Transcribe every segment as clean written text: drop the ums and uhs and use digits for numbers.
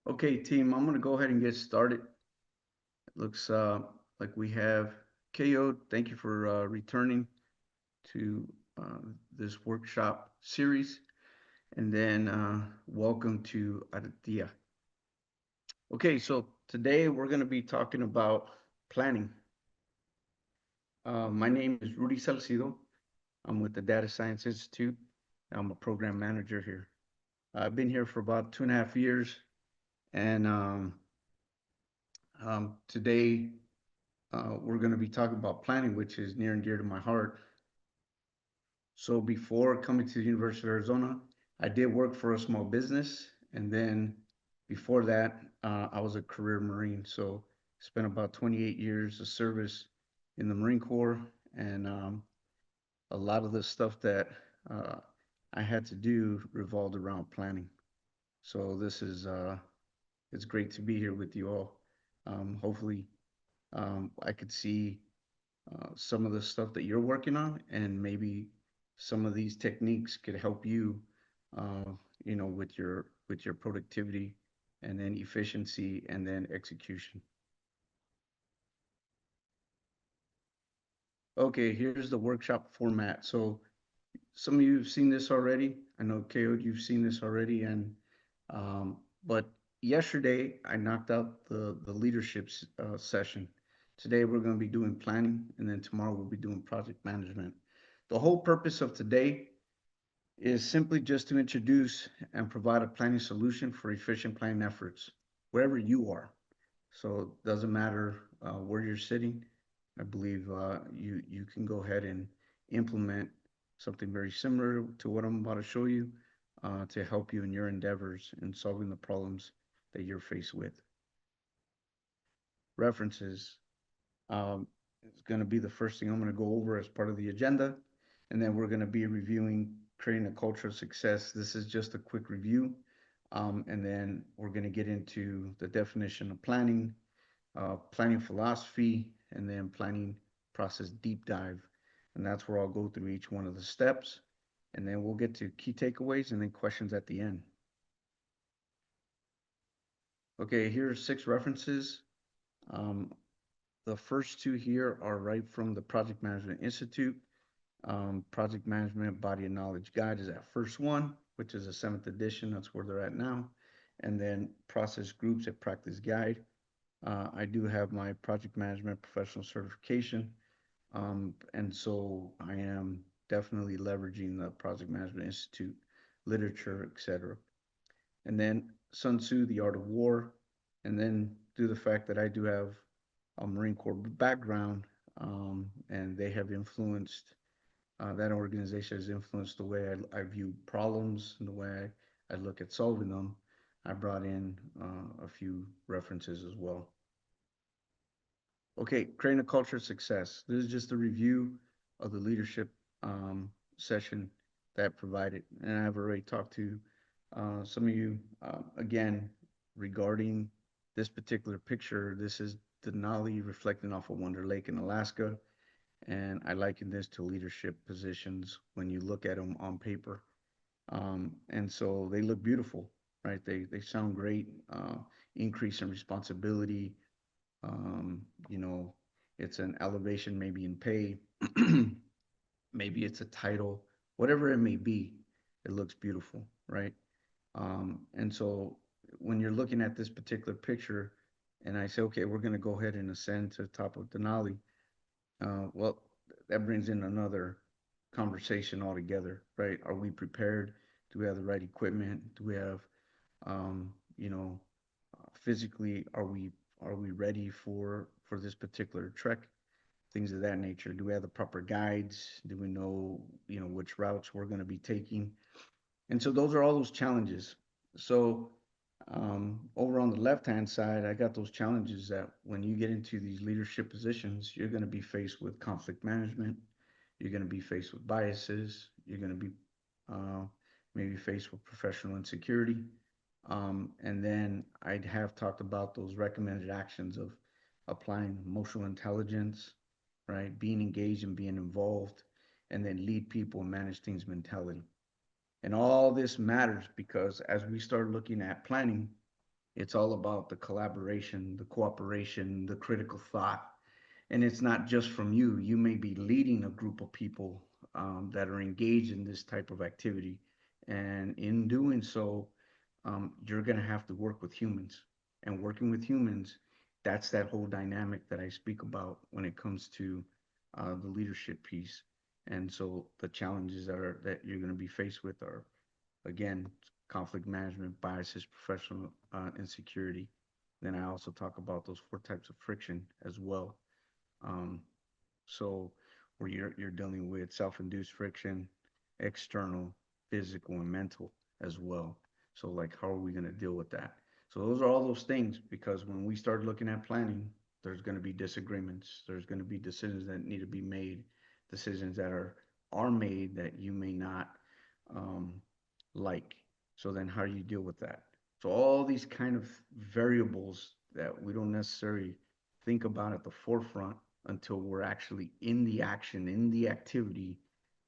Okay, team, I'm gonna go ahead and get started. It looks like we have KO. Thank you for returning to uh, this workshop series. And then welcome to Aratia. Okay, so today we're gonna be talking about planning. My name is Rudy Salcido. I'm with the Data Science Institute. I'm a program manager here. I've been here for about 2.5 years, and today we're going to be talking about planning, which is near and dear to my heart. So before coming to the University of Arizona, I did work for a small business, and then before that, I was a career Marine. So spent about 28 years of service in the Marine Corps, and a lot of the stuff that uh, I had to do revolved around planning. So this is it's great to be here with you all. Hopefully, I could see some of the stuff that you're working on, and maybe some of these techniques could help you, uh, with your productivity, and then efficiency, and then execution. Okay, here's the workshop format. So some of you have seen this already. I know KO, you've seen this already, and but yesterday I knocked out the leadership session. Today we're going to be doing planning, and then tomorrow we'll be doing project management. The whole purpose of today is simply just to introduce and provide a planning solution for efficient planning efforts wherever you are. So it doesn't matter where you're sitting. I believe you can go ahead and implement something very similar to what I'm about to show you to help you in your endeavors in solving the problems that you're faced with. References is going to be the first thing I'm going to go over as part of the agenda, and then we're going to be reviewing creating a culture of success. This is just a quick review, and then we're going to get into the definition of planning, planning philosophy, and then planning process deep dive. And that's where I'll go through each one of the steps. And then we'll get to key takeaways and then questions at the end. Okay, here are 6 references. Um, the first 2 here are right from the Project Management Institute. Project Management Body of Knowledge Guide is that first one, which is a 7th edition. That's where they're at now. And then Process Groups at Practice Guide. I do have my project management professional certification, and so I am definitely leveraging the Project Management Institute literature, etc. And then Sun Tzu, The Art of War, and then due to the fact that I do have a Marine Corps background, and they have influenced, that organization has influenced the way I view problems and the way I look at solving them. I brought in a few references as well. Okay, creating a culture of success. This is just a review of the leadership session that I provided, and I've already talked to some of you again regarding this particular picture. This is Denali reflecting off of Wonder Lake in Alaska, and I liken this to leadership positions when you look at them on paper. And so they look beautiful, right? They sound great. Increase in responsibility, um, you know, it's an elevation maybe in pay, maybe it's a title, whatever it may be, it looks beautiful, right? And so when you're looking at this particular picture, and I say, okay, we're going to go ahead and ascend to the top of Denali, well, that brings in another conversation altogether, right? Are we prepared? Do we have the right equipment? Do we have, um, you know, physically, are we ready for this particular trek? Things of that nature. Do we have the proper guides? Do we know, which routes we're going to be taking? And so those are all those challenges. So over on the left hand side, I got those challenges that when you get into these leadership positions, you're going to be faced with conflict management. You're going to be faced with biases. You're going to be uh, maybe faced with professional insecurity. And then I'd have talked about those recommended actions of applying emotional intelligence, right? Being engaged and being involved, and then lead people and manage things mentality. And all this matters because as we start looking at planning, It's all about the collaboration, the cooperation, the critical thought. And it's not just from you. You may be leading a group of people that are engaged in this type of activity. And in doing so, you're going to have to work with humans. And working with humans, that's that whole dynamic that I speak about when it comes to the leadership piece. And so the challenges that you're going to be faced with are, again, conflict management, biases, professional insecurity. Then I also talk about those four types of friction as well. Um, so where you're dealing with self-induced friction, external, physical, and mental as well. So like, how are we going to deal with that? So those are all those things, because when we start looking at planning, there's going to be disagreements. There's going to be decisions that need to be made, decisions that are made that you may not um, like. So then how do you deal with that? So all these kind of variables that we don't necessarily think about at the forefront until we're actually in the action, in the activity.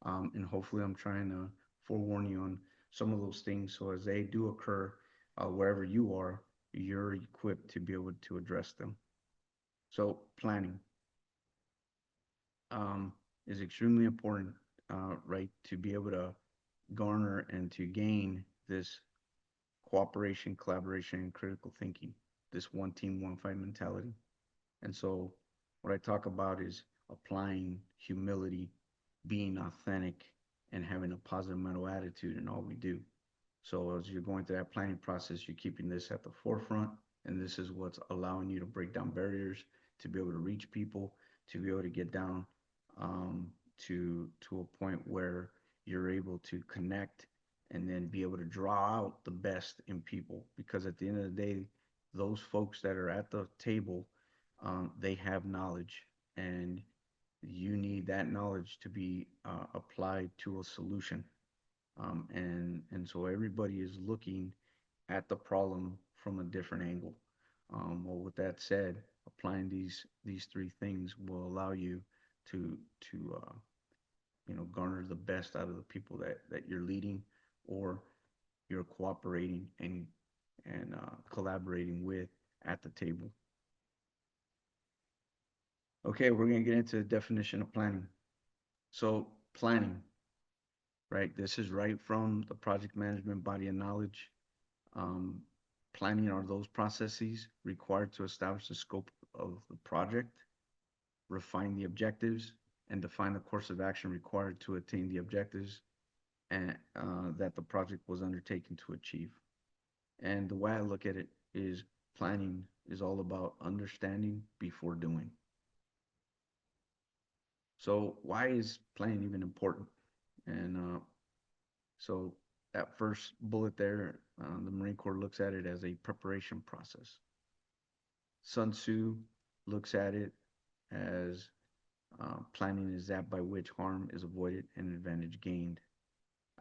And hopefully I'm trying to forewarn you on some of those things. So as they do occur, wherever you are, you're equipped to be able to address them. So planning is extremely important, right? To be able to garner and to gain this cooperation, collaboration, and critical thinking, this one team, one fight mentality. And so what I talk about is applying humility, being authentic, and having a positive mental attitude in all we do. So as you're going through that planning process, you're keeping this at the forefront, and this is what's allowing you to break down barriers, to be able to reach people, to be able to get down to a point where you're able to connect and then be able to draw out the best in people. Because at the end of the day, those folks that are at the table, they have knowledge, and you need that knowledge to be applied to a solution. And so everybody is looking at the problem from a different angle. Well, with that said, applying these three things will allow you to garner the best out of the people that you're leading, or you're cooperating and collaborating with at the table. Okay, we're gonna get into the definition of planning. So planning, right? This is right from the project management body of knowledge. Um, Planning are those processes required to establish the scope of the project, refine the objectives, and define the course of action required to attain the objectives and that the project was undertaken to achieve. And the way I look at it is, planning is all about understanding before doing. So why is planning even important? And so that first bullet there, the Marine Corps looks at it as a preparation process. Sun Tzu looks at it as planning is that by which harm is avoided and advantage gained.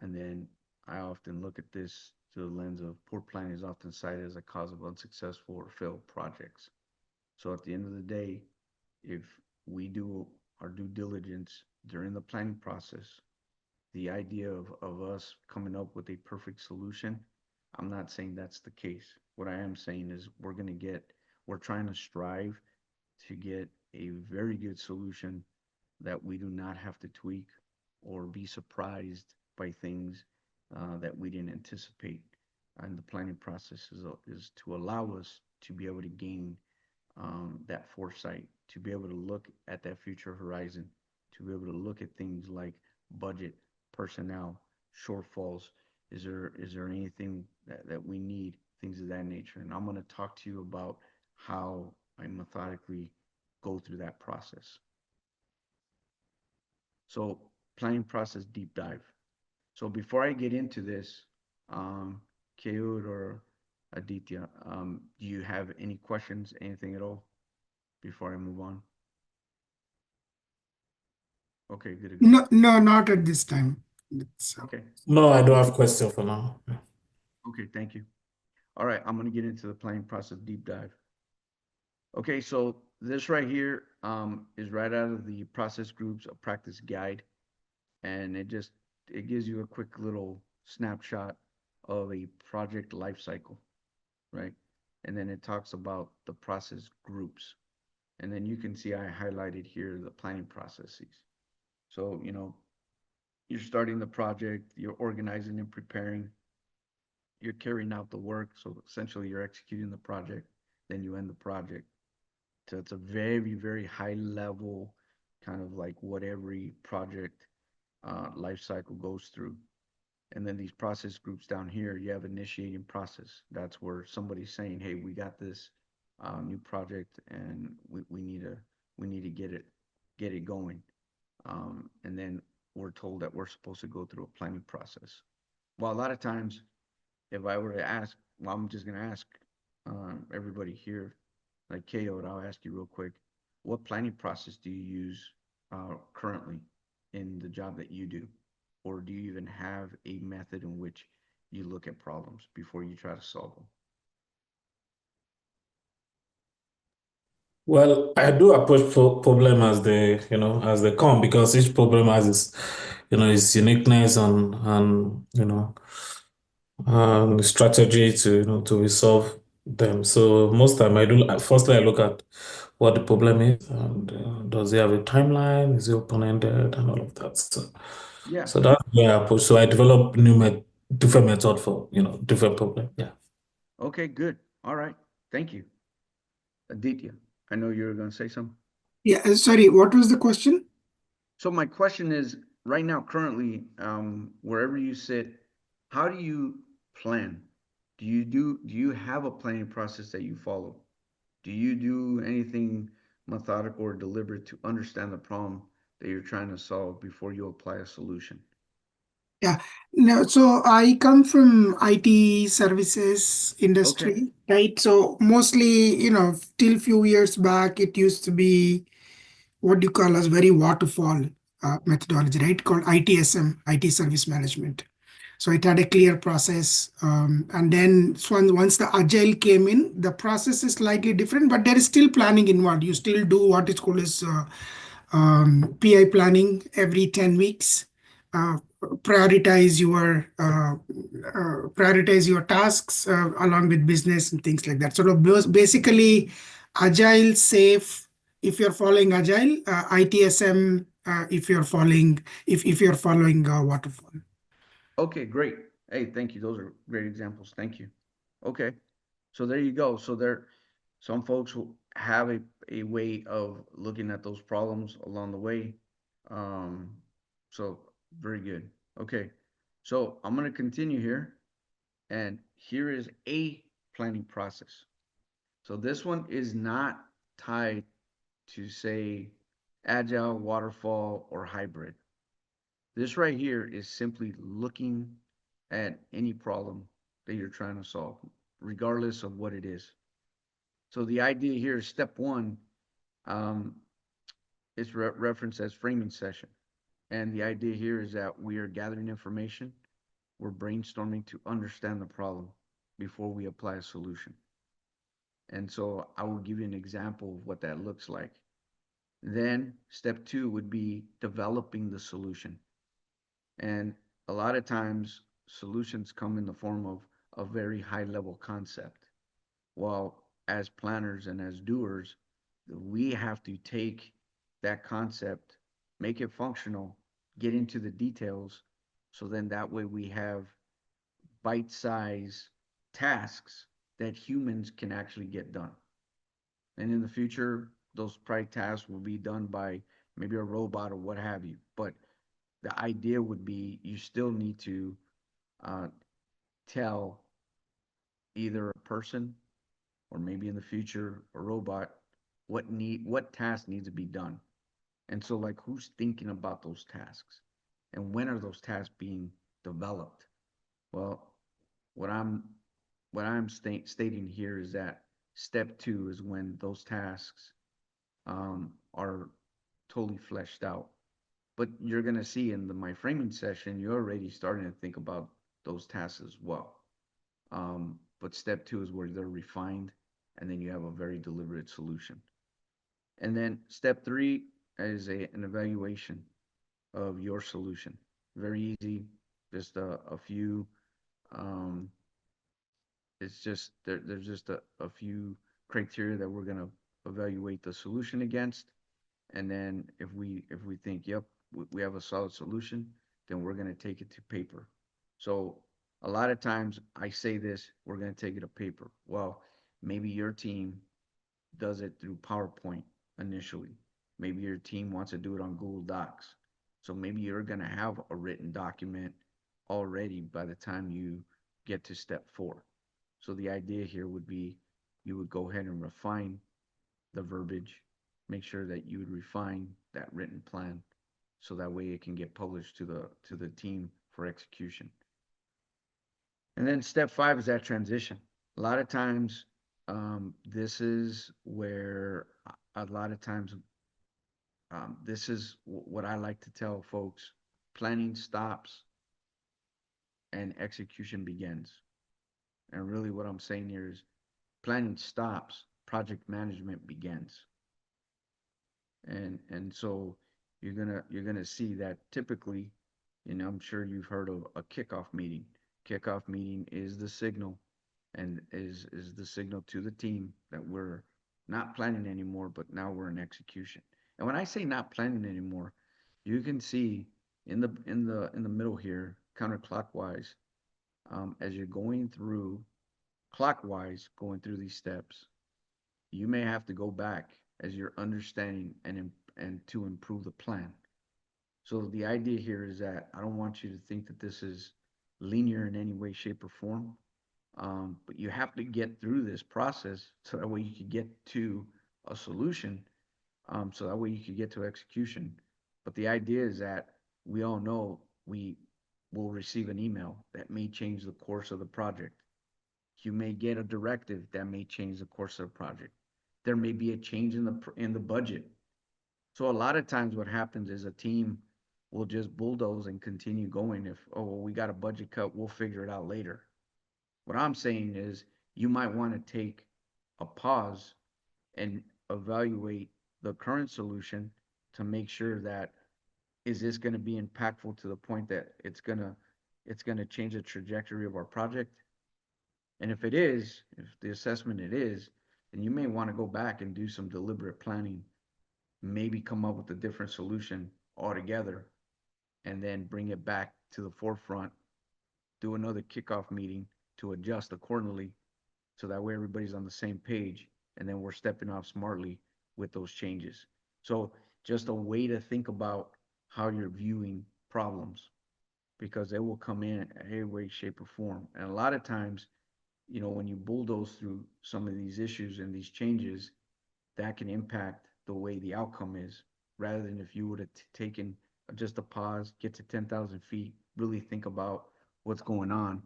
And then I often look at this through the lens of poor planning is often cited as a cause of unsuccessful or failed projects. So at the end of the day, if we do our due diligence during the planning process, the idea of us coming up with a perfect solution, I'm not saying that's the case. What I am saying is we're trying to strive to get a very good solution that we do not have to tweak or be surprised by things that we didn't anticipate. And the planning process is to allow us to be able to gain that foresight, to be able to look at that future horizon, to be able to look at things like budget, personnel, shortfalls. Is there anything that we need, things of that nature? And I'm going to talk to you about how I methodically go through that process. So planning process deep dive. So before I get into this, um, Keud or Aditya, do you have any questions, anything at all before I move on? Okay, good to go. No, no, not at this time. Okay, No, I don't have question for now. okay, thank you. All right, I'm gonna get into the planning process deep dive. Okay, so this right here is right out of the Process Groups a Practice Guide, and it gives you a quick little snapshot of a project life cycle, right? and then it talks about the process groups. And then you can see I highlighted here the planning processes. So, you're starting the project, you're organizing and preparing, you're carrying out the work. So essentially you're executing the project, then you end the project. So it's a very, very high level kind of like what every project life cycle goes through. And then these process groups down here, you have initiating process. That's where somebody's saying, "Hey, we got this new project, and we need to get it going." And then we're told that we're supposed to go through a planning process. Well, a lot of times, if I were to ask, well, I'm just gonna ask everybody here, like Ko, I'll ask you real quick, what planning process do you use currently in the job that you do? Or do you even have a method in which you look at problems before you try to solve them? Well, I do approach problem as they come, because each problem has its uniqueness and strategy to resolve them. So most time I do, firstly I look at what the problem is, and does it have a timeline? Is it open-ended and all of that? So, Yeah. so that's where I approach. So I develop different method for different problem. Yeah. Okay, good. All right. Thank you. Aditya, I know you were going to say something. Yeah, sorry, what was the question? So my question is, right now, currently, wherever you sit, how do you plan? Do you have a planning process that you follow? Do you do anything methodical or deliberate to understand the problem that you're trying to solve before you apply a solution? Yeah, no, so I come from IT services Okay. industry, right? So mostly, till few years back, it used to be what you call as very waterfall methodology, right? Called ITSM, IT Service Management. So it had a clear process. And then once the agile came in, the process is slightly different, but there is still planning involved. You still do what is called as PI planning every 10 weeks. Uh, prioritize your tasks along with business and things like that. Sort of basically agile, safe if you're following agile, ITSM if you're following waterfall. Okay, great. Hey, thank you. Those are great examples. Thank you. Okay. So there you go. So some folks who have a way of looking at those problems along the way. Um, so very good. Okay. So I'm going to continue here, and here is a planning process. So this one is not tied to, say, agile, waterfall, or hybrid. This right here is simply looking at any problem that you're trying to solve, regardless of what it is. So the idea here is step one, um, is referenced as framing session. And the idea here is that we are gathering information, we're brainstorming to understand the problem before we apply a solution. And so I will give you an example of what that looks like. Then step two would be developing the solution. And a lot of times solutions come in the form of a very high level concept. While as planners and as doers, we have to take that concept, make it functional, get into the details. So then that way we have bite size tasks that humans can actually get done. And in the future, those probably tasks will be done by maybe a robot or what have you. But the idea would be you still need to uh, tell either a person or maybe in the future a robot what task needs to be done. And so like who's thinking about those tasks and when are those tasks being developed? Well, what I'm stating here is that step two is when those tasks are totally fleshed out. But you're going to see in my framing session, you're already starting to think about those tasks as well. But step two is where they're refined, and then you have a very deliberate solution. And then step three is an evaluation of your solution. Very easy, just a few um, it's just there's just a few criteria that we're gonna evaluate the solution against. And then if we think, yep, we have a solid solution, then we're gonna take it to paper. So a lot of times I say this, we're gonna take it to paper. Well, maybe your team does it through PowerPoint initially. Maybe your team wants to do it on Google Docs. So maybe you're gonna have a written document already by the time you get to step 4. So the idea here would be you would go ahead and refine the verbiage, make sure that you would refine that written plan so that way it can get published to the team for execution. And then step 5 is that transition. A lot of times, this is where a lot of times, this is what I like to tell folks: planning stops and execution begins. And really, what I'm saying here is planning stops, project management begins. And so you're gonna see that typically, and I'm sure you've heard of a kickoff meeting. Kickoff meeting is the signal, and is the signal to the team that we're not planning anymore, but now we're in execution. And when I say not planning anymore, you can see in the middle here, counterclockwise, as you're going through clockwise, going through these steps, you may have to go back as you're understanding and to improve the plan. So the idea here is that I don't want you to think that this is linear in any way, shape, or form. But you have to get through this process so that way you can get to a solution. So that way you can get to execution. But the idea is that we all know we will receive an email that may change the course of the project. You may get a directive that may change the course of the project. There may be a change in the budget. So a lot of times what happens is a team will just bulldoze and continue going. If, oh, well, we got a budget cut, we'll figure it out later. What I'm saying is you might want to take a pause and evaluate the current solution to make sure that, is this going to be impactful to the point that it's going to change the trajectory of our project? And if it is, if the assessment it is, then you may want to go back and do some deliberate planning, maybe come up with a different solution altogether, and then bring it back to the forefront, do another kickoff meeting to adjust accordingly, so that way everybody's on the same page, and then we're stepping off smartly with those changes. So just a way to think about how you're viewing problems, because they will come in any way, shape, or form. And a lot of times, when you bulldoze through some of these issues and these changes, that can impact the way the outcome is, rather than if you would have taken just a pause, get to 10,000 feet, really think about what's going on,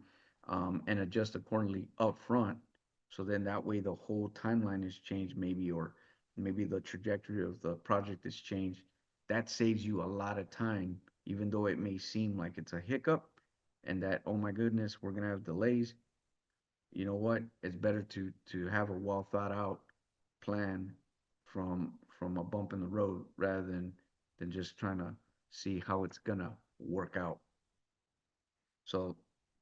and adjust accordingly up front. So then that way the whole timeline is changed, maybe, or maybe the trajectory of the project is changed. That saves you a lot of time, even though it may seem like it's a hiccup and that, oh my goodness, we're gonna have delays. You know what? It's better to have a well thought out plan from a bump in the road, rather than just trying to see how it's gonna work out. So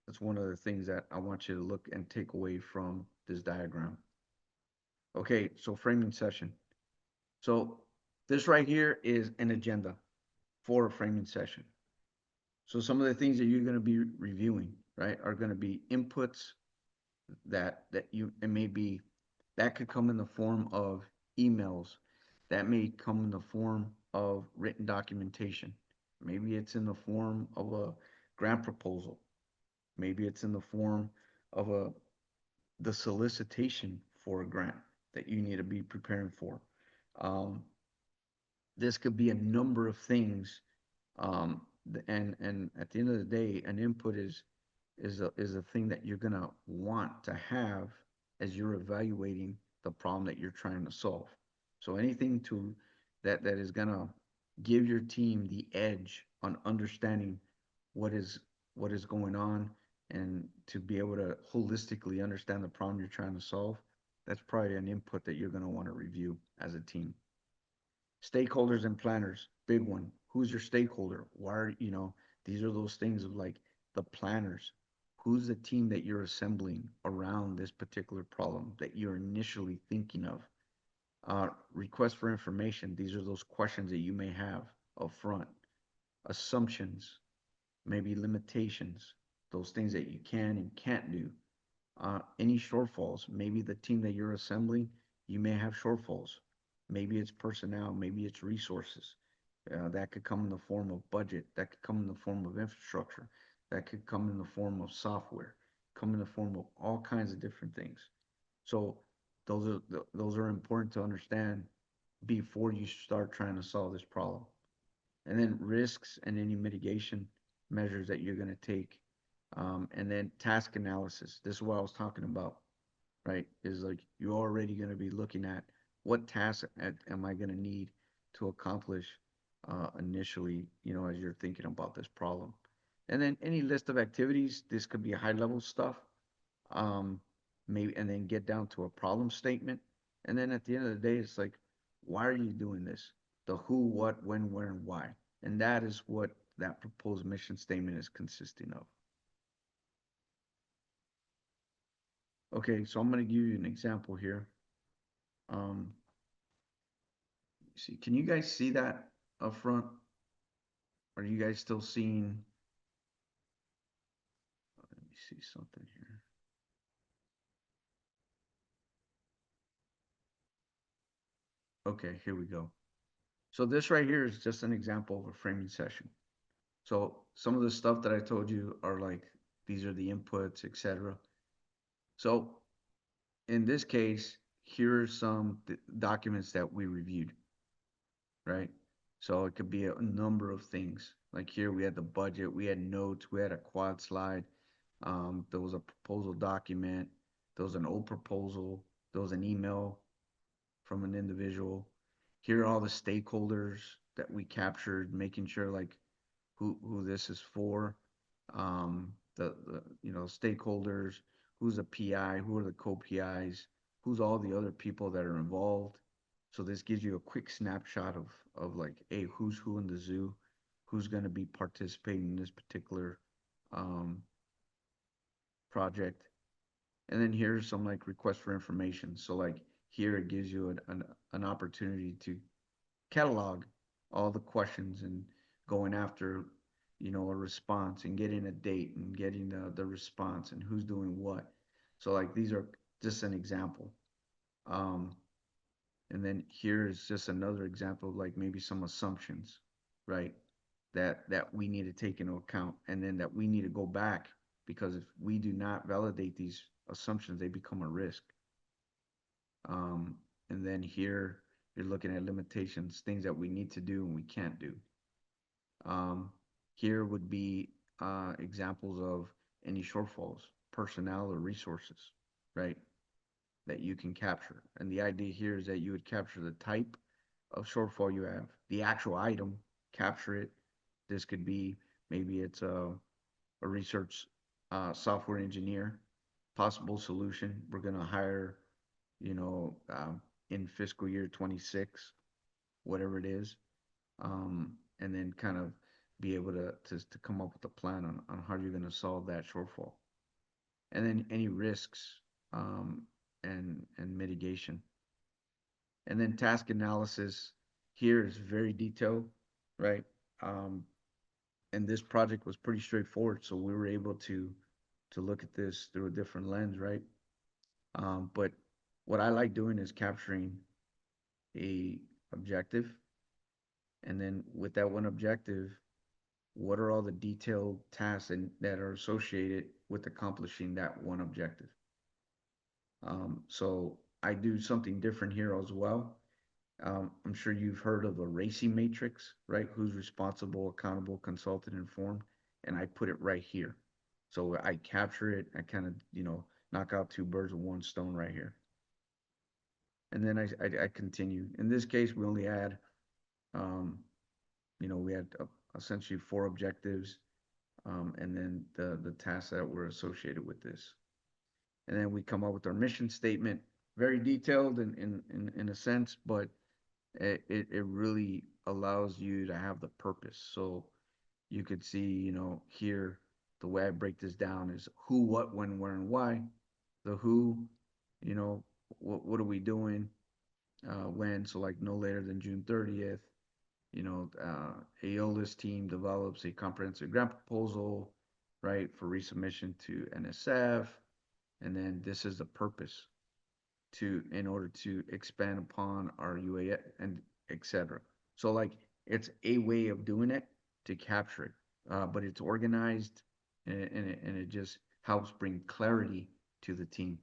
that's one of the things that I want you to look and take away from this diagram. Okay, so framing session. So this right here is an agenda for a framing session. So some of the things that you're going to be reviewing, right, are going to be inputs that it may be, that could come in the form of emails, that may come in the form of written documentation. Maybe it's in the form of a grant proposal. Maybe it's in the form of the solicitation for a grant that you need to be preparing for. This could be a number of things. And at the end of the day, an input is a thing that you're gonna want to have as you're evaluating the problem that you're trying to solve. So anything that is gonna give your team the edge on understanding what is going on, and to be able to holistically understand the problem you're trying to solve, that's probably an input that you're gonna want to review as a team. Stakeholders and planners, big one. Who's your stakeholder? Why are, these are those things of like the planners. who's the team that you're assembling around this particular problem that you're initially thinking of. Request for information. These are those questions that you may have up front. Assumptions, maybe limitations, those things that you can and can't do. Any shortfalls, maybe the team that you're assembling, you may have shortfalls. Maybe it's personnel, maybe it's resources. That could come in the form of budget, that could come in the form of infrastructure, that could come in the form of software, come in the form of all kinds of different things. So those are important to understand before you start trying to solve this problem. And then risks and any mitigation measures that you're going to take. And then task analysis. This is what I was talking about, right? Is like you're already going to be looking at what tasks am I going to need to accomplish initially, as you're thinking about this problem. And then any list of activities, this could be high level stuff. Maybe, and then get down to a problem statement. And then at the end of the day, it's like, why are you doing this? The who, what, when, where, and why. And that is what that proposed mission statement is consisting of. Okay, so I'm going to give you an example here. See, can you guys see that up front? Are you guys still seeing? Let me see something here. Okay, here we go. So this right here is just an example of a framing session. So some of the stuff that I told you are like, these are the inputs, etc. So in this case, here are some documents that we reviewed, right? So it could be a number of things. Like here we had the budget, we had notes, we had a quad slide. There was a proposal document, there was an old proposal, there was an email from an individual. Here are all the stakeholders that we captured, making sure like who this is for, the stakeholders, who's a PI, who are the co-PIs, who's all the other people that are involved. So this gives you a quick snapshot of like, hey, who's who in the zoo, who's going to be participating in this particular project. And then here's some like requests for information. So like here it gives you an opportunity to catalog all the questions and going after, a response and getting a date and getting the response and who's doing what. So like these are just an example. And then here's just another example of like maybe some assumptions, right? That we need to take into account, and then that we need to go back, because if we do not validate these assumptions, they become a risk. And then here you're looking at limitations, things that we need to do and we can't do. Here would be examples of any shortfalls, personnel or resources, right? That you can capture. And the idea here is that you would capture the type of shortfall you have, the actual item, capture it. This could be, maybe it's a research software engineer, possible solution. We're going to hire, in fiscal year 26, whatever it is, and then kind of be able to come up with a plan on how you're going to solve that shortfall. And then any risks and mitigation. And then task analysis here is very detailed, right? And this project was pretty straightforward, so we were able to look at this through a different lens, right? But what I like doing is capturing a objective, and then with that one objective, what are all the detailed tasks that are associated with accomplishing that one objective? So I do something different here as well. I'm sure you've heard of the RACI matrix, right? Who's responsible, accountable, consulted, informed, and I put it right here. So I capture it, I kind of, knock out two birds with one stone right here. And then I continue. In this case, we only had, we had essentially 4 objectives, and then the tasks that were associated with this. And then we come up with our mission statement, very detailed in a sense, but it really allows you to have the purpose. So you could see, here, the way I break this down is who, what, when, where, and why. The who, you know, what are we doing? When, so like no later than June 30th. You know, Aeolus team develops a comprehensive grant proposal, right, for resubmission to NSF. And then this is the purpose in order to expand upon our UA and etc. So like it's a way of doing it to capture it, but it's organized and it just helps bring clarity to the team.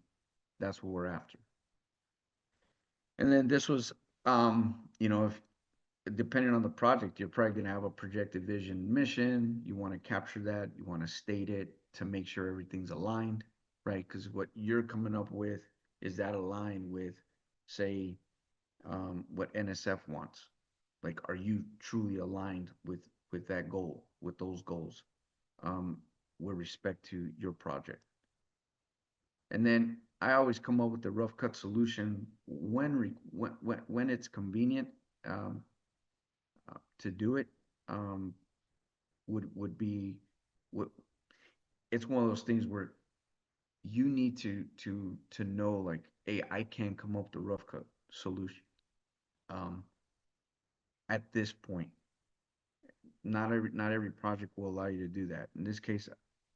That's what we're after. And then this was, you know, if depending on the project, you're probably going to have a projected vision mission. You want to capture that. You want to state it to make sure everything's aligned, right? Because what you're coming up with is that aligned with, say, what NSF wants. Like, are you truly aligned with that goal, with those goals, with respect to your project? And then I always come up with the rough cut solution when it's convenient. To do it would be what it's one of those things where you need to know like, hey, I can come up with a rough cut solution at this point. Not every project will allow you to do that. In this case,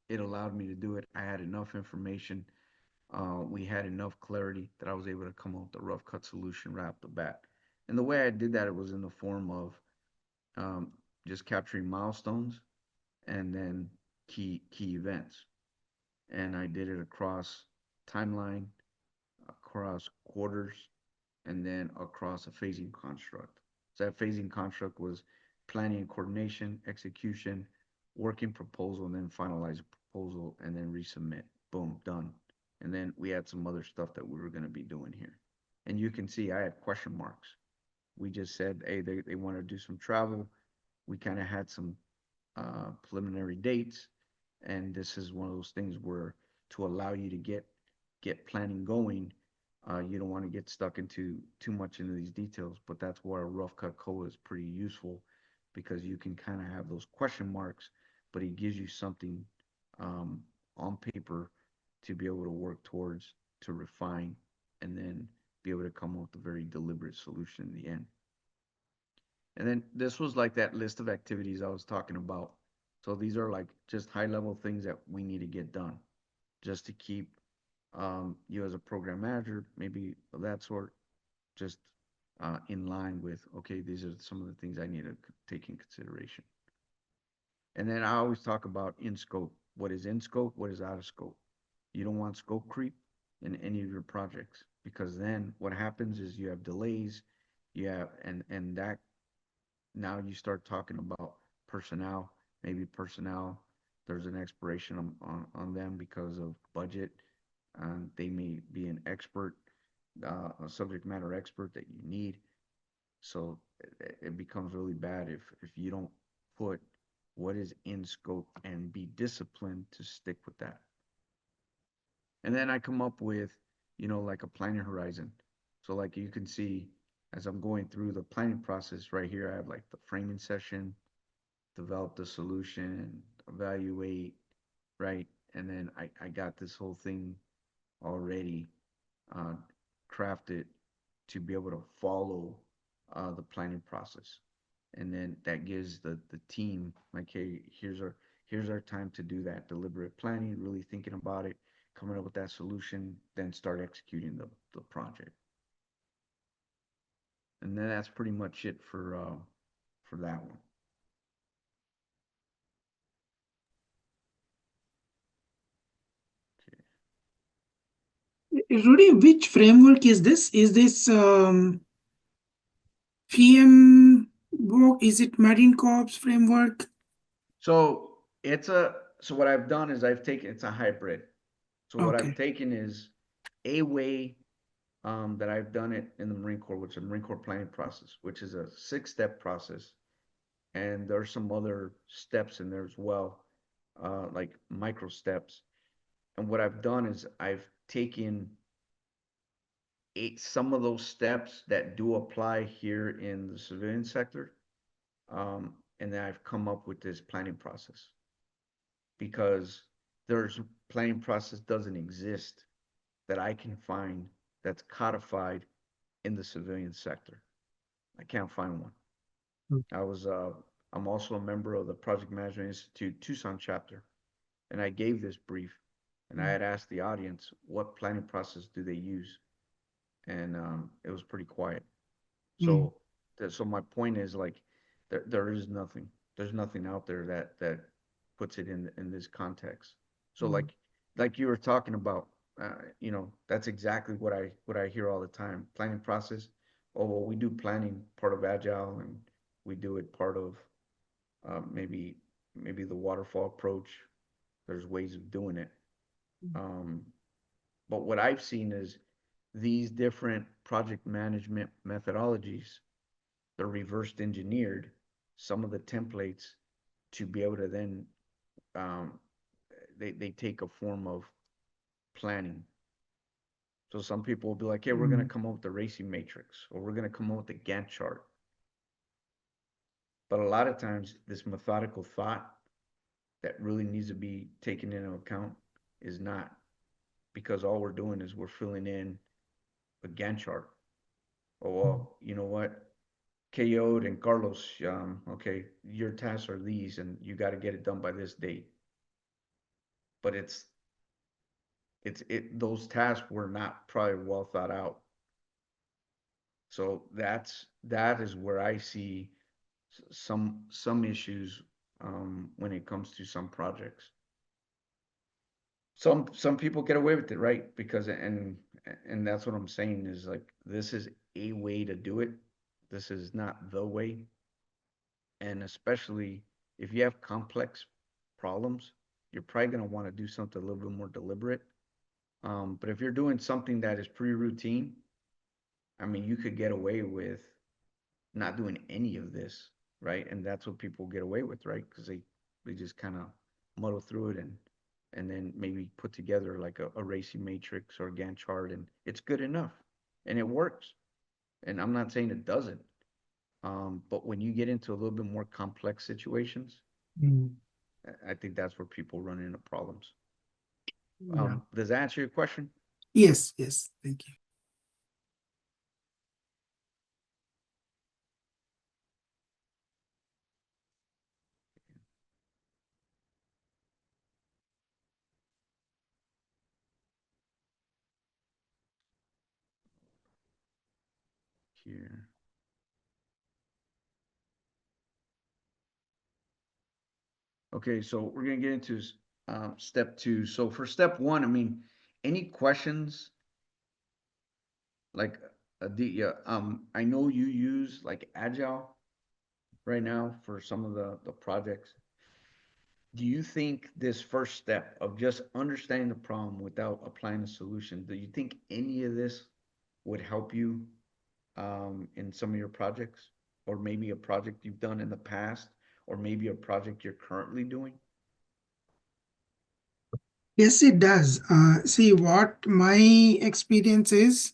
it allowed me to do it. I had enough information. We had enough clarity that I was able to come up with a rough cut solution right off the bat. And the way I did that, it was in the form of just capturing milestones and then key events. And I did it across timeline, across quarters, and then across a phasing construct. So that phasing construct was planning and coordination, execution, working proposal, and then finalize a proposal, and then resubmit. Boom, done. And then we had some other stuff that we were going to be doing here. And you can see I had question marks. We just said, hey, they want to do some travel. We kind of had some preliminary dates, and this is one of those things where to allow you to get planning going, you don't want to get stuck into too much into these details, but that's where a rough cut code is pretty useful, because you can kind of have those question marks, but it gives you something on paper to be able to work towards, to refine, and then be able to come up with a very deliberate solution in the end. And then this was like that list of activities I was talking about. So these are like just high level things that we need to get done just to keep you as a program manager, maybe of that sort, just in line with, okay, these are some of the things I need to take in consideration. And then I always talk about in scope. What is in scope? What is out of scope? You don't want scope creep in any of your projects, because then what happens is you have delays, you have, and that now you start talking about personnel, maybe personnel, there's an expiration on them because of budget. They may be an expert, a subject matter expert that you need. So it becomes really bad if you don't put what is in scope and be disciplined to stick with that. And then I come up with, you know, like a planning horizon. So like you can see, as I'm going through the planning process right here, I have like the framing session, develop the solution, evaluate, right? And then I got this whole thing already crafted to be able to follow the planning process. And then that gives the team like, hey, here's our time to do that deliberate planning, really thinking about it, coming up with that solution, then start executing the project. And then that's pretty much it for that one. Rudy, which framework is this? Is this PM work? Is it Marine Corps framework? So so what I've done is it's a hybrid. So what I've Okay. taken is a way that I've done it in the Marine Corps, which is the Marine Corps planning process, which is a 6-step process. And there's some other steps in there as well, like micro steps. And what I've done is I've taken some of those steps that do apply here in the civilian sector, and then I've come up with this planning process. because there's planning process doesn't exist that I can find that's codified in the civilian sector. I can't find one. Mm. I'm also a member of the Project Management Institute Tucson chapter, and I gave this brief, and I had asked the audience, what planning process do they use? And it was pretty quiet. Mm. So my point is like, there is nothing. There's nothing out there that puts it in this context. So Mm. like you were talking about, that's exactly what I hear all the time. Planning process. Oh, well, we do planning part of Agile, and we do it part of maybe the waterfall approach. There's ways of doing it. Um, but what I've seen is these different project management methodologies, they're reversed engineered some of the templates to be able to then um, they take a form of planning. So some people will be like, "Hey, we're gonna Mm. come up with the racing matrix, or we're gonna come up with the Gantt chart." But a lot of times, this methodical thought that really needs to be taken into account is not, because all we're doing is we're filling in a Gantt chart. Oh, well, you know what? KO'd and Carlos, okay, your tasks are these, and you got to get it done by this date. But those tasks were not probably well thought out. So that is where I see some issues when it comes to some projects. Some people get away with it, right? Because and that's what I'm saying is like this is a way to do it. This is not the way. And especially if you have complex problems, you're probably going to want to do something a little bit more deliberate. But if you're doing something that is pretty routine, I mean, you could get away with not doing any of this, right? And that's what people get away with, right? Because they just kind of muddle through it and then maybe put together like a racing matrix or a Gantt chart, and it's good enough and it works. And I'm not saying it doesn't, but when you get into a little bit more complex situations, Mm. I think that's where people run into problems. Yeah. Does that answer your question? Yes, yes. Thank you. Here. Okay, so we're gonna get into step two. So for step one, I mean, any questions? Like, yeah, I know you use like Agile right now for some of the projects. Do you think this first step of just understanding the problem without applying a solution, do you think any of this would help you in some of your projects, or maybe a project you've done in the past, or maybe a project you're currently doing? Yes, it does. See, what my experience is,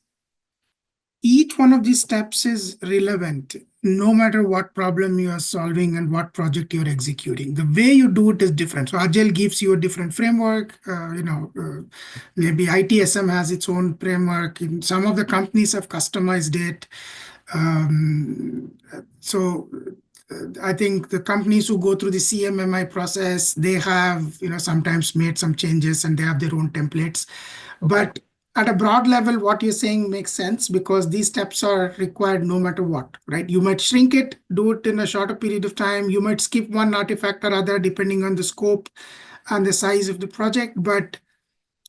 each one of these steps is relevant no matter what problem you are solving and what project you're executing. The way you do it is different. So Agile gives you a different framework. Maybe ITSM has its own framework. Some of the companies have customized it. So I think the companies who go through the CMMI process, they have, sometimes made some changes and they have their own templates. But at a broad level, what you're saying makes sense because these steps are required no matter what, right? You might shrink it, do it in a shorter period of time. You might skip one artifact or other depending on the scope and the size of the project. But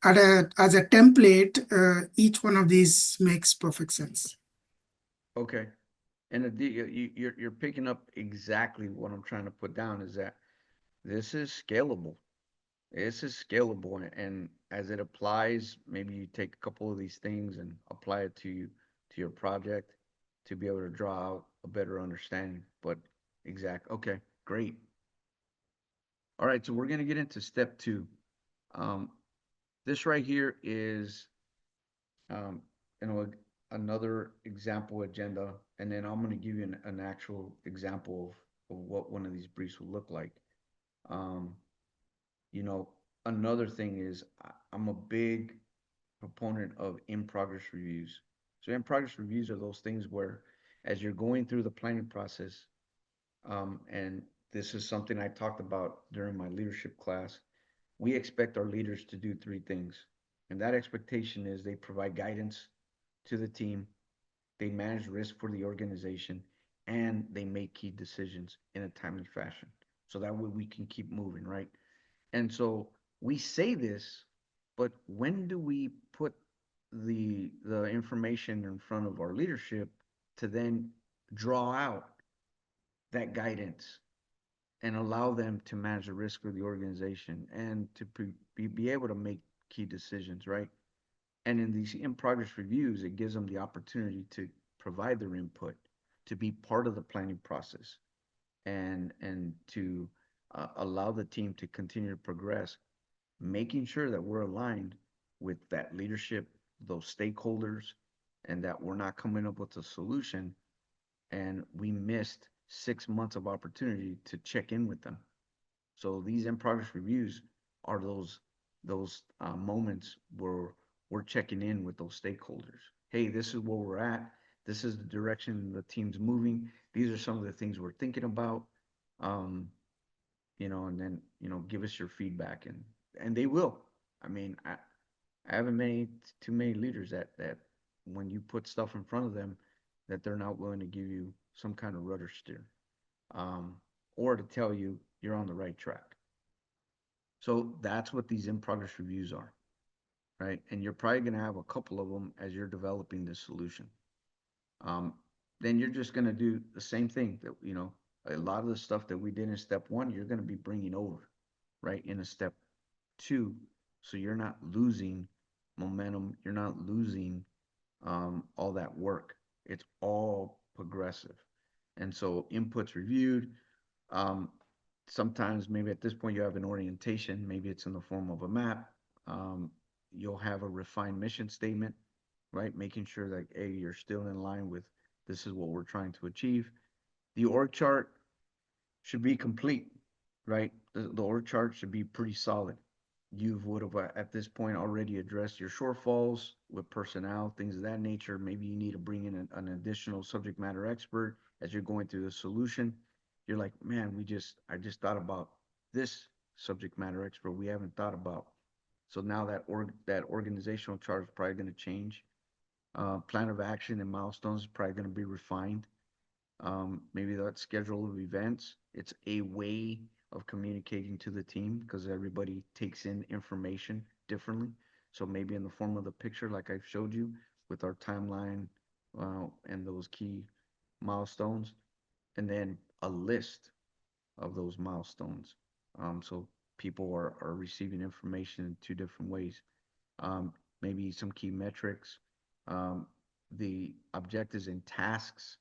as a template, each one of these makes perfect sense. Okay. And you're picking up exactly what I'm trying to put down is that this is scalable. This is scalable, and as it applies, maybe you take a couple of these things and apply it to your project to be able to draw out a better understanding. But okay, great. All right, so we're gonna get into step two. Um, this right here is um, you know, another example agenda, and then I'm gonna give you an actual example of what one of these briefs will look like. Um, You know, another thing is I'm a big proponent of in progress reviews. So in progress reviews are those things where as you're going through the planning process, and this is something I talked about during my leadership class, we expect our leaders to do three things. And that expectation is they provide guidance to the team, they manage risk for the organization, and they make key decisions in a timely fashion. So that way we can keep moving, right? And so we say this, but when do we put the information in front of our leadership to then draw out that guidance and allow them to manage the risk of the organization and to be able to make key decisions, right? And in these in progress reviews, it gives them the opportunity to provide their input, to be part of the planning process, and to allow the team to continue to progress, making sure that we're aligned with that leadership, those stakeholders, and that we're not coming up with a solution and we missed 6 months of opportunity to check in with them. So these in progress reviews are those moments where we're checking in with those stakeholders. Hey, this is where we're at. This is the direction the team's moving. These are some of the things we're thinking about. Um, and then give us your feedback, and they will. I mean, I haven't many too many leaders that when you put stuff in front of them, that they're not willing to give you some kind of rudder steer, um, or to tell you you're on the right track. So that's what these in progress reviews are, right? And you're probably going to have a couple of them as you're developing this solution. Um, then you're just going to do the same thing that, a lot of the stuff that we did in step one, you're going to be bringing over, right, in a step two. So you're not losing momentum. You're not losing all that work. It's all progressive. And so inputs reviewed. Um, Sometimes maybe at this point you have an orientation, maybe it's in the form of a map. You'll have a refined mission statement, right? Making sure that, hey, you're still in line with this is what we're trying to achieve. The org chart should be complete, right? The org chart should be pretty solid. You would have at this point already addressed your shortfalls with personnel, things of that nature. Maybe you need to bring in an additional subject matter expert as you're going through the solution. You're like, man, I just thought about this subject matter expert we haven't thought about. So now that organizational chart is probably going to change. Plan of action and milestones is probably going to be refined. Maybe that schedule of events. It's a way of communicating to the team because everybody takes in information differently. So maybe in the form of the picture, like I've showed you with our timeline and those key milestones, and then a list of those milestones. So people are receiving information in two different ways. Um, Maybe some key metrics, the objectives and tasks.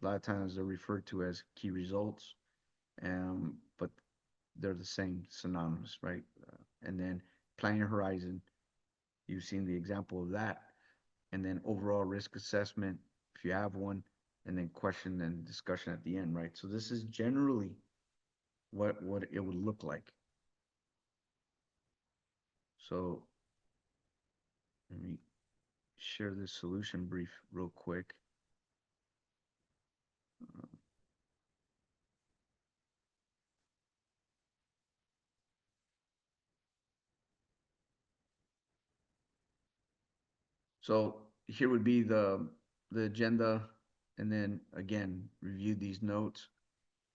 A lot of times they're referred to as key results, but they're the same, synonymous, right? And then planning horizon, you've seen the example of that. And then overall risk assessment, if you have one, and then question and discussion at the end, right? So this is generally what it would look like. So let me share this solution brief real quick. So here would be the agenda, and then again, review these notes.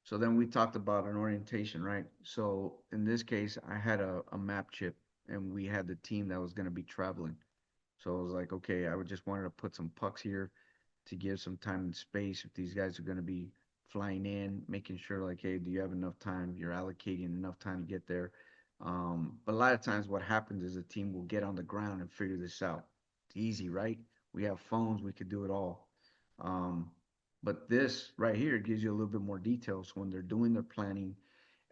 So then we talked about an orientation, right? So in this case, I had a map chip and we had the team that was going to be traveling. So I was like, okay, I would just wanted to put some pucks here to give some time and space if these guys are going to be flying in, making sure like, hey, do you have enough time? You're allocating enough time to get there. But a lot of times what happens is the team will get on the ground and figure this out. It's easy, right? We have phones, we could do it all. Um, but this right here gives you a little bit more detail. So when they're doing their planning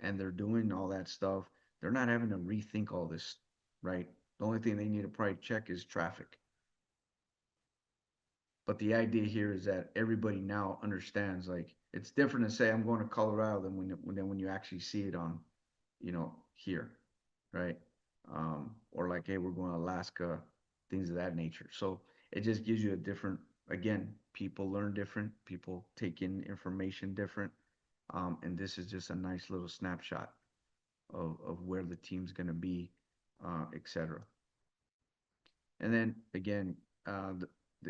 and they're doing all that stuff, they're not having to rethink all this, right? The only thing they need to probably check is traffic. But the idea here is that everybody now understands, like, it's different to say I'm going to Colorado than when you actually see it on, here. right? Or like, hey, we're going to Alaska, things of that nature. So it just gives you a different, again, people learn different, people take in information different. And this is just a nice little snapshot of where the team's going to be, et cetera. And then again,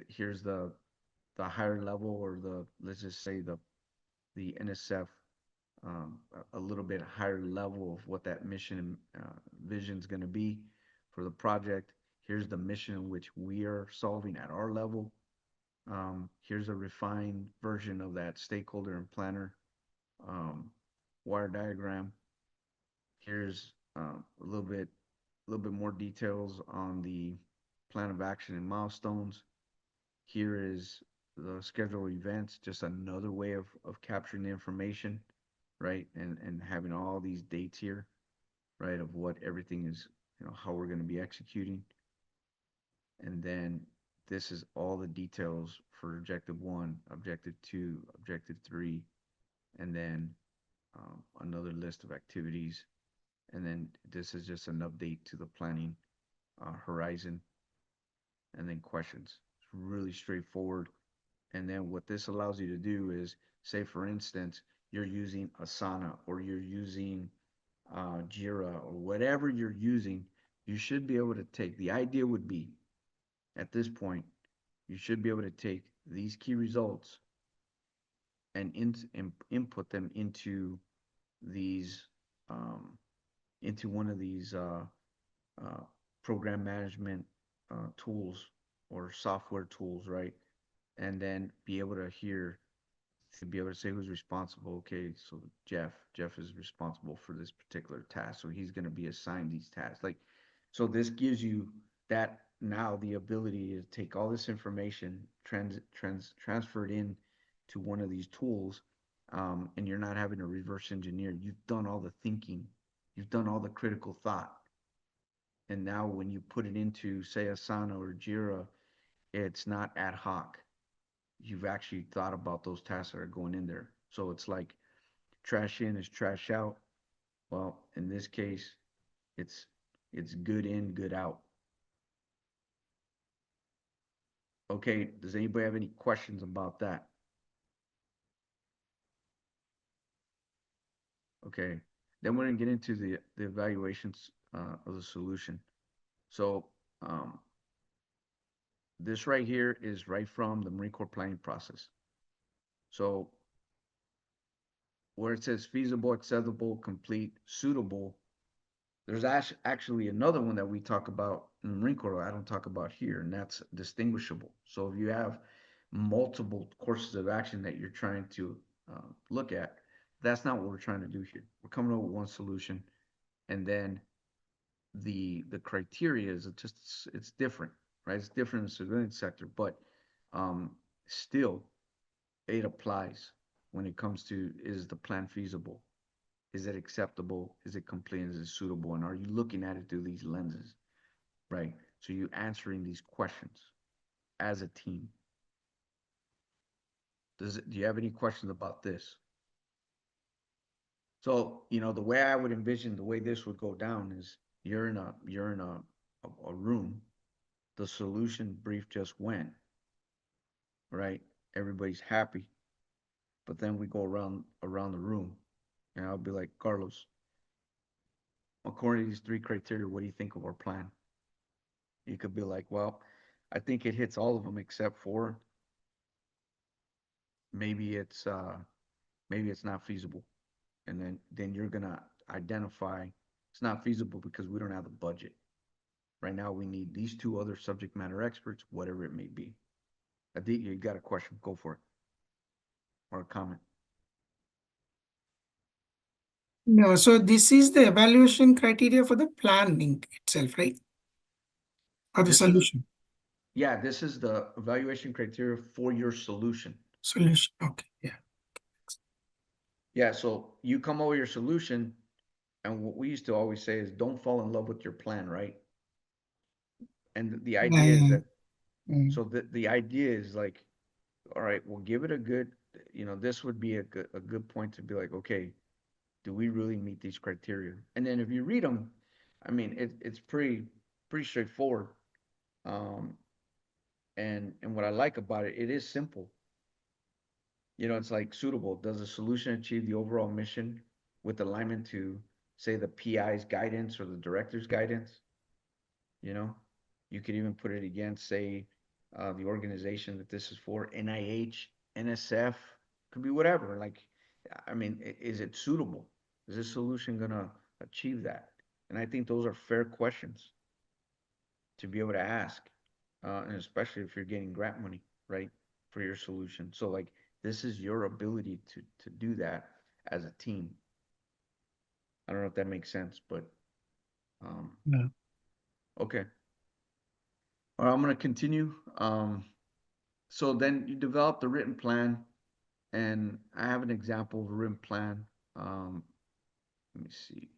here's the higher level, or let's just say the NSF, a little bit higher level of what that mission and vision is going to be for the project. Here's the mission in which we are solving at our level. Here's a refined version of that stakeholder and planner um, wire diagram. Here's a little bit more details on the plan of action and milestones. Here is the schedule events, just another way of capturing the information, right? And having all these dates here, right, of what everything is, how we're going to be executing. And then this is all the details for objective 1, objective 2, objective 3, and then another list of activities. And then this is just an update to the planning horizon, and then questions. It's really straightforward. And then what this allows you to do is, say, for instance, you're using Asana, or you're using Jira, or whatever you're using, you should be able to take, the idea would be, at this point, you should be able to take these key results and input them these, um, into one of these uh, program management tools or software tools, right? And then be able to be able to say who's responsible. Okay, so Jeff is responsible for this particular task, so he's going to be assigned these tasks. Like, so this gives you that now the ability to take all this information, transfer it in to one of these tools, and you're not having to reverse engineer. You've done all the thinking, you've done all the critical thought, and now when you put it into, say, Asana or Jira, it's not ad hoc. You've actually thought about those tasks that are going in there. So it's like trash in is trash out. Well, in this case, it's it's good in, good out. Okay, does anybody have any questions about that? Okay, then we're gonna get into the evaluations of the solution. So this right here is right from the Marine Corps planning process. So where it says feasible, acceptable, complete, suitable, there's actually another one that we talk about in the Marine Corps I don't talk about here, and that's distinguishable. So if you have multiple courses of action that you're trying to look at, that's not what we're trying to do here. We're coming up with one solution, and then the criteria is it's different, right? It's different in the civilian sector, but um, still it applies when it comes to, is the plan feasible? Is it acceptable? Is it complete? Is it suitable? And are you looking at it through these lenses, right? So you answering these questions as a team. Do you have any questions about this? So, the way I would envision the way this would go down is you're in a room. The solution brief just went, right? Everybody's happy. But then we go around the room, and I'll be like, Carlos, according to these 3 criteria, what do you think of our plan? You could be like, well, I think it hits all of them except for maybe it's not feasible. And then you're gonna identify it's not feasible because we don't have the budget. Right now we need these 2 other subject matter experts, whatever it may be. I think you got a question, go for it. Or a comment. No, so this is the evaluation criteria for the planning itself, right? Or the This is solution. Yeah, this is the evaluation criteria for your solution. Solution. Okay. Yeah. Yeah, so you come up with your solution, and what we used to always say is don't fall in love with your plan, right? And the idea is that, Mm. so the idea is like, all right, we'll give it a good, this would be a good point to be like, okay, do we really meet these criteria? And then if you read them, I mean, it's pretty straightforward. Um, and what I like about it, it is simple. You know, it's like suitable. Does the solution achieve the overall mission with alignment to, say, the PI's guidance or the director's guidance? You know, you could even put it against, say, the organization that this is for, NIH, NSF, could be whatever. Like, I mean, is it suitable? Is this solution gonna achieve that? And I think those are fair questions to be able to ask, and especially if you're getting grant money, right, for your solution. So like, this is your ability to do that as a team. I don't know if that makes sense, but Yeah. okay. All right, I'm gonna continue. So then you develop the written plan, and I have an example of a written plan. Um, Let me see.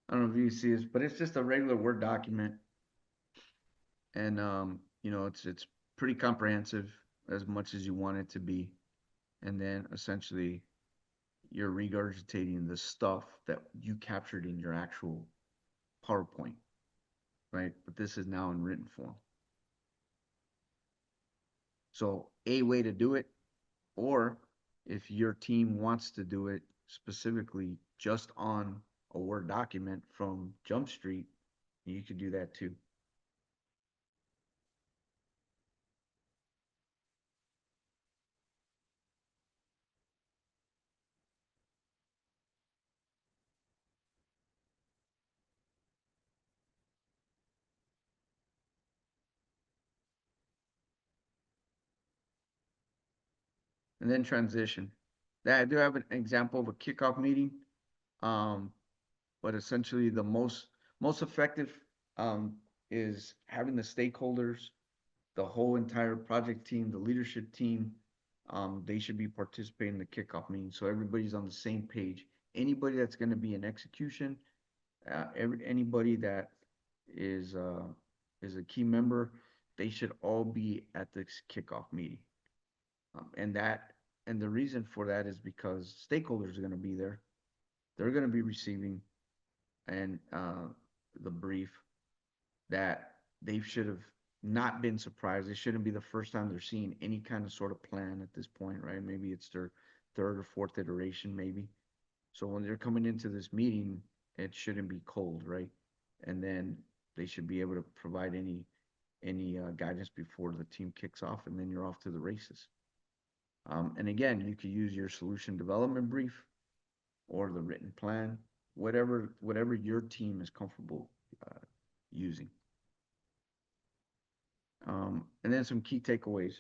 I don't know if you see this, but it's just a regular Word document, and you know, it's pretty comprehensive as much as you want it to be, and then essentially you're regurgitating the stuff that you captured in your actual PowerPoint, right? But this is now in written form. So a way to do it, or if your team wants to do it specifically just on a Word document from Jump Street, you could do that too. And then transition. That I do have an example of a kickoff meeting, um, but essentially the most effective is having the stakeholders, the whole entire project team, the leadership team. They should be participating in the kickoff meeting, so everybody's on the same page. Anybody that's going to be in execution, anybody that is uh, is a key member, they should all be at this kickoff meeting. And that and the reason for that is because stakeholders are going to be there. They're going to be receiving and the brief that they should have not been surprised. It shouldn't be the first time they're seeing any kind of sort of plan at this point, right? Maybe it's their third or fourth iteration, maybe. So when they're coming into this meeting, it shouldn't be cold, right? And then they should be able to provide any guidance before the team kicks off, and then you're off to the races. And again, you could use your solution development brief or the written plan, whatever your team is comfortable using. And then some key takeaways.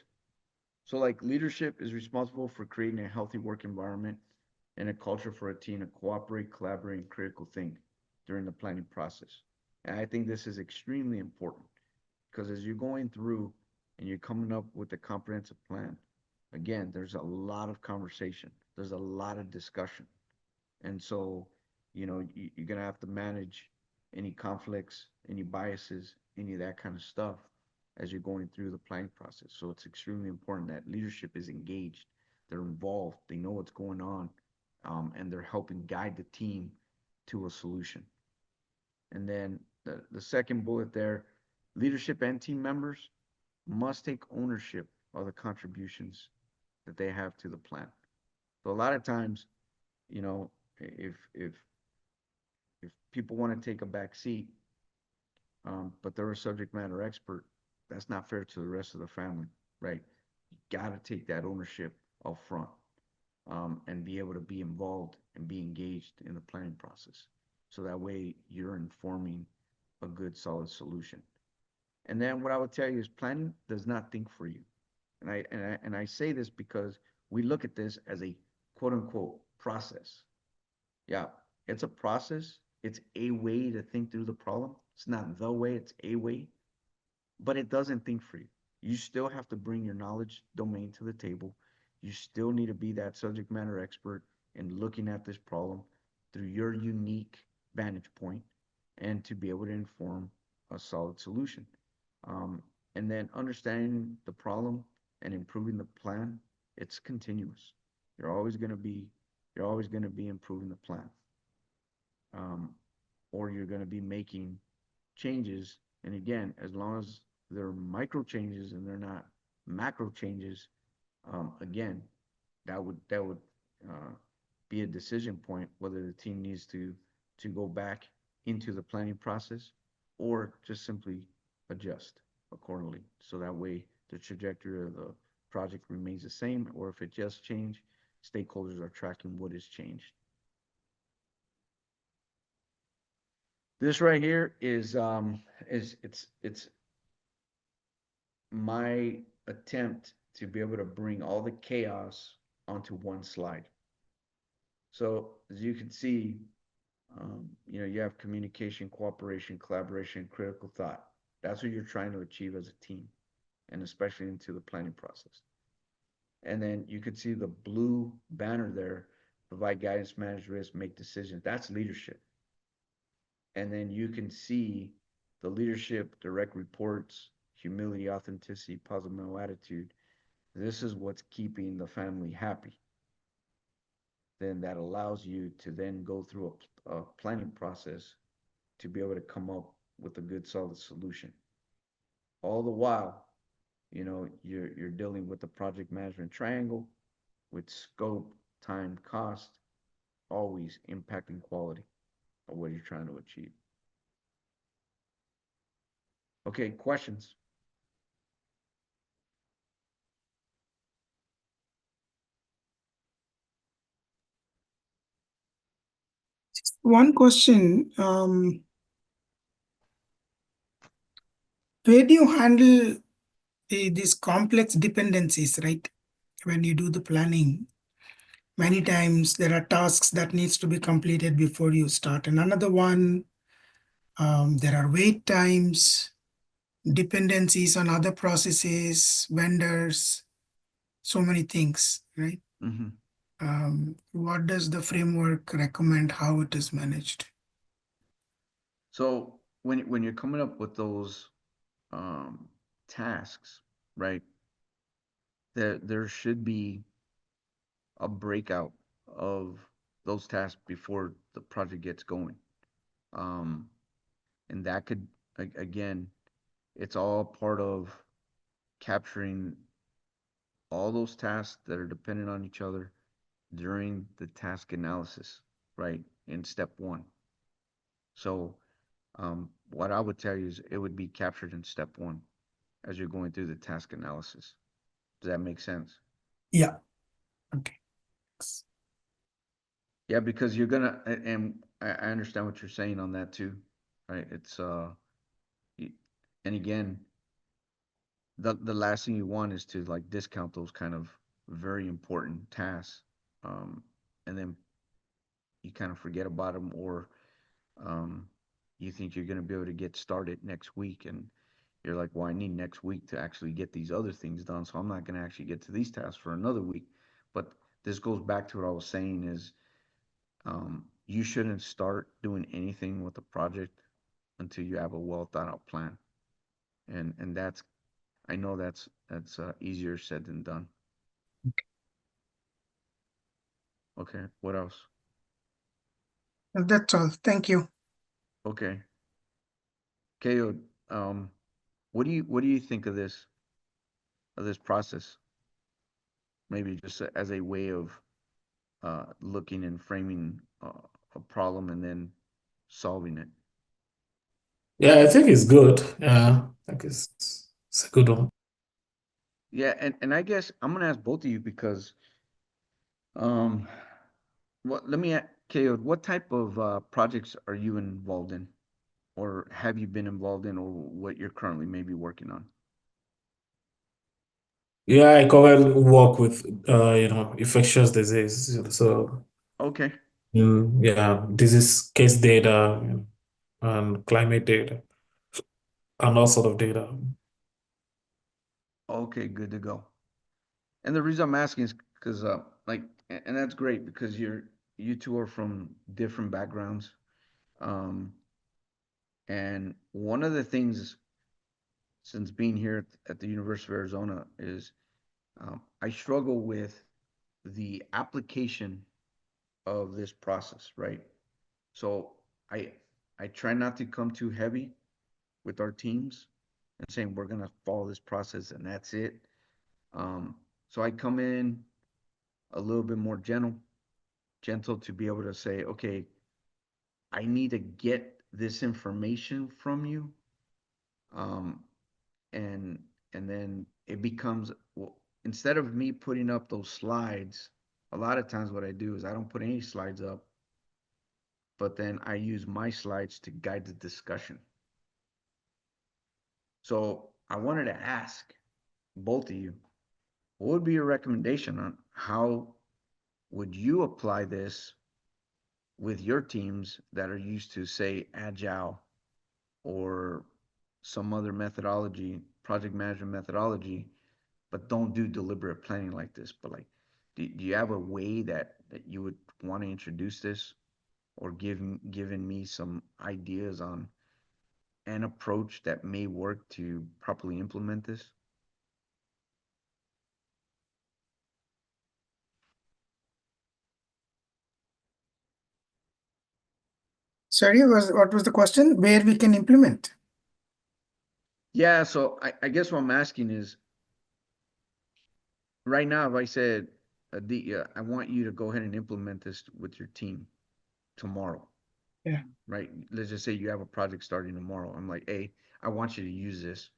So like leadership is responsible for creating a healthy work environment and a culture for a team to cooperate, collaborate, and critical think during the planning process. And I think this is extremely important because as you're going through and you're coming up with a comprehensive plan, again, there's a lot of conversation. There's a lot of discussion. And so, you know, you're going to have to manage any conflicts, any biases, any of that kind of stuff as you're going through the planning process. So it's extremely important that leadership is engaged, they're involved, they know what's going on, and they're helping guide the team to a solution. And then the second bullet there, leadership and team members must take ownership of the contributions that they have to the plan. So a lot of times, you know, if people want to take a back seat, but they're a subject matter expert, that's not fair to the rest of the family, right? You got to take that ownership up front, and be able to be involved and be engaged in the planning process. So that way you're informing a good, solid solution. And then what I would tell you is planning does not think for you. And I say this because we look at this as a quote unquote process. Yeah, it's a process. It's a way to think through the problem. It's not the way, it's a way, but it doesn't think for you. You still have to bring your knowledge domain to the table. You still need to be that subject matter expert in looking at this problem through your unique vantage point and to be able to inform a solid solution. Um, and then understanding the problem and improving the plan, it's continuous. You're always going to be you're always going to be improving the plan. Um, or you're going to be making changes. And again, as long as they're micro changes and they're not macro changes, again, that would uh, be a decision point whether the team needs to go back into the planning process or just simply adjust accordingly. So that way the trajectory of the project remains the same, or if it just changed, stakeholders are tracking what has changed. This right here is it's my attempt to be able to bring all the chaos onto one slide. So as you can see, you have communication, cooperation, collaboration, critical thought. That's what you're trying to achieve as a team, and especially into the planning process. And then you could see the blue banner there, provide guidance, manage risk, make decisions. That's leadership. And then you can see the leadership, direct reports, humility, authenticity, positive mental attitude. This is what's keeping the family happy. Then that allows you to then go through a planning process to be able to come up with a good solid solution. All the while, you're dealing with the project management triangle with scope, time, cost, always impacting quality of what you're trying to achieve. Okay, questions? One question, where do you handle these complex dependencies, right? When you do the planning, many times there are tasks that needs to be completed before you start. And another one, there are wait times, dependencies on other processes, vendors, so many things, right? Mm-hmm. What does the framework recommend, how it is managed? So when you're coming up with those tasks, right? There should be a breakout of those tasks before the project gets going. Um, and that could again, it's all part of capturing all those tasks that are dependent on each other during the task analysis, right? In step one. So what I would tell you is it would be captured in step one as you're going through the task analysis. Does that make sense? Yeah. Okay. Yeah, because you're gonna, and I understand what you're saying on that too, right? It's and again, the last thing you want is to like discount those kind of very important tasks, and then you kind of forget about them, or um, you think you're gonna be able to get started next week, and you're like, well, I need next week to actually get these other things done, so I'm not gonna actually get to these tasks for another week. But this goes back to what I was saying is you shouldn't start doing anything with a project until you have a well thought out plan. And that's, I know that's easier said than done. Okay, what else? That's all. Thank you. Okay. Ko, what do you think of this process? Maybe just as a way of looking and framing a problem and then solving it. Yeah, I think it's good. Yeah, I think it's a good one. Yeah, and I guess I'm gonna ask both of you because um let me ask, Ko, what type of projects are you involved in, or have you been involved in, or what you're currently maybe working on? Yeah, I currently work with infectious disease. So Okay. yeah, disease case data and climate data and all sort of data. Okay, good to go. And the reason I'm asking is because, and that's great because you two are from different backgrounds. Um, and one of the things since being here at the University of Arizona is I struggle with the application of this process, right? So I I try not to come too heavy with our teams and saying we're gonna follow this process and that's it. So I come in a little bit more gentle to be able to say, okay, I need to get this information from you. Um, and and then it becomes, well, instead of me putting up those slides, a lot of times what I do is I don't put any slides up, but then I use my slides to guide the discussion. So I wanted to ask both of you, what would be your recommendation on how would you apply this with your teams that are used to, say, agile or some other methodology, project management methodology, but don't do deliberate planning like this? But like, do you have a way that you would want to introduce this, or giving me some ideas on an approach that may work to properly implement this? Sorry, what was the question? Where we can implement? Yeah, so I guess what I'm asking is, right now, if I said, I want you to go ahead and implement this with your team tomorrow, Yeah. right? Let's just say you have a project starting tomorrow. I'm like, hey, I want you to use this.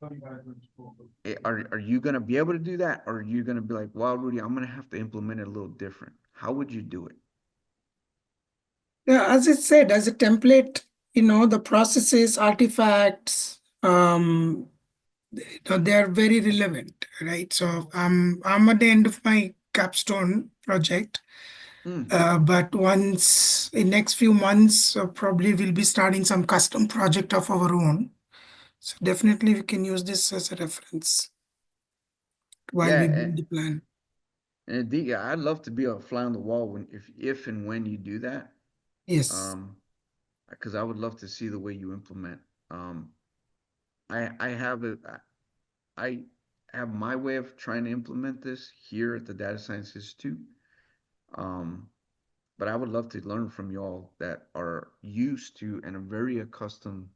Are you gonna be able to do that, or are you gonna be like, well, Rudy, I'm gonna have to implement it a little different? How would you do it? Yeah, as it said, as a template, the processes, artifacts, they are very relevant, right? So I'm at the end of my capstone project. Hmm. But once in next few months, probably we'll be starting some custom project of our own. So definitely we can use this as a reference while we Yeah, build the plan. and indeed, yeah, I'd love to be a fly on the wall when, if and when you do that. Yes. Um, because I would love to see the way you implement. Um, I have a I have my way of trying to implement this here at the Data Science Institute. Um, but I would love to learn from y'all that are used to and are very accustomed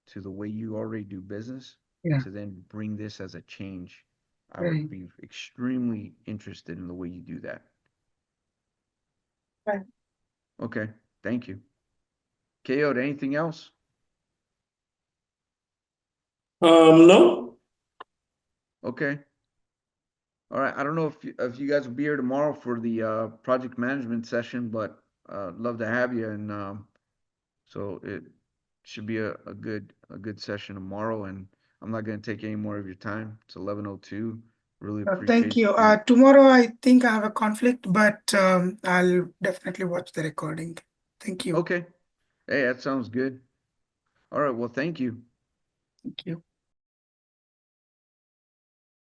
to the way you already do business, Yeah. to then bring this as a change. I would Right. be extremely interested in the way you do that. Right. Okay, thank you. KO, anything else? No. Okay. All right. I don't know if you guys will be here tomorrow for the project management session, but love to have you. And so it should be a good session tomorrow. And I'm not going to take any more of your time. It's 11:02. Really Thank appreciate you. you. Tomorrow I think I have a conflict, but I'll definitely watch the recording. Thank you. Okay. Hey, that sounds good. All right. Well, thank you. Thank you.